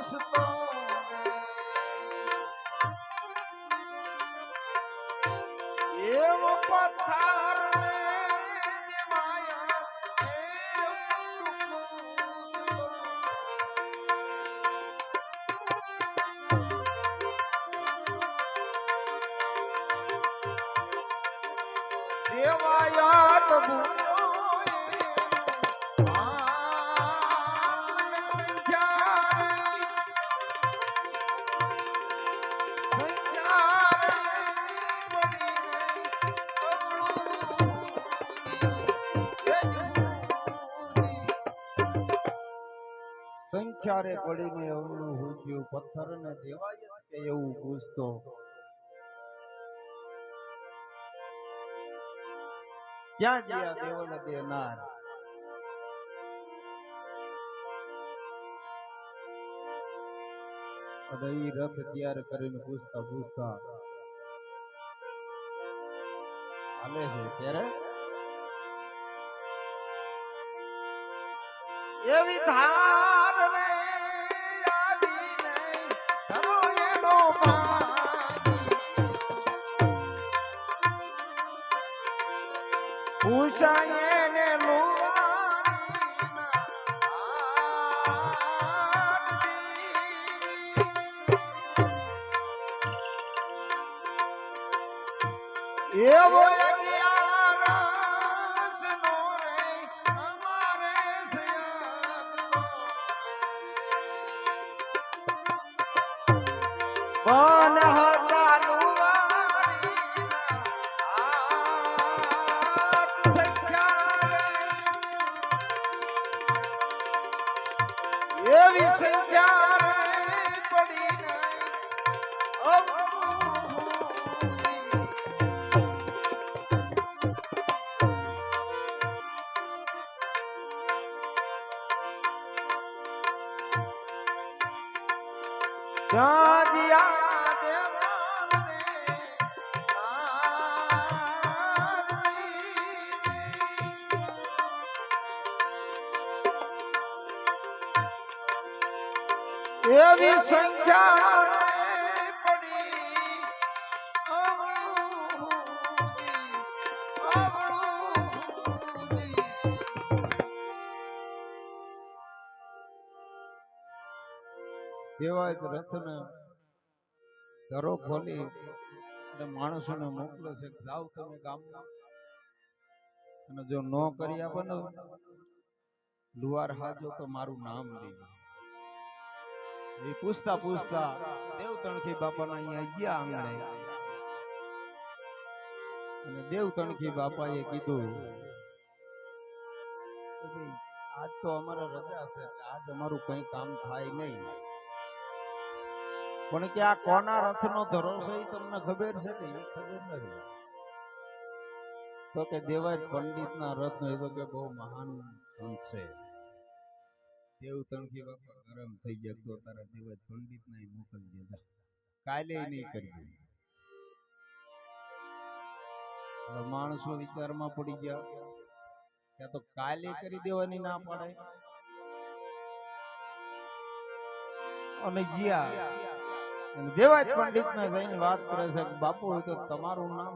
પૂછતો એવો પથ્થર દેવાયા તબુ સંખ્યારે પડીને અવળું હુજ્યું પથ્થર ને દેવાય કે એવું પૂછતો ક્યાં ગયા દેવલ દેનાર અને ઈ રથ તૈયાર કરીને પૂછતા પૂછતા હાલે છે ત્યારે એવી ધાર રે આવીને ધરો એનો પૂછાય ને એવો બન હતાલું એવી સંખ્યા પડી ત્યાં એવી સંખ્યા પડી દેવાય રથને ધરો ખોલી અને માણસોને મોકલે છે જાઓ તમે ગામમાં અને જો ન કરી આપો ને લુવાર હાજો તો મારું નામ લેજો એ પૂછતા પૂછતા દેવ તણખી બાપાના અહીંયા ગયા આંગણે અને દેવ તણખી બાપાએ કીધું આજ તો અમારે રજા છે આજ અમારું કઈ કામ થાય નહીં પણ કે આ કોના રથનો ધરો છે એ તમને ખબર છે કે એ ખબર નથી તો કે દેવાય પંડિતના રથનો એ તો કે બહુ મહાન સંત છે દેવ તણખી બાપા ગરમ થઈ ગયા તો તારા દેવાય પંડિત ને મોકલજે જા કાલે નહીં કરજો માણસો વિચારમાં પડી ગયા ત્યાં તો કાલે કરી દેવાની ના પાડે અને ગયા દેવાય પંડિત ને જઈને વાત કરે છે કે બાપુ તો તમારું નામ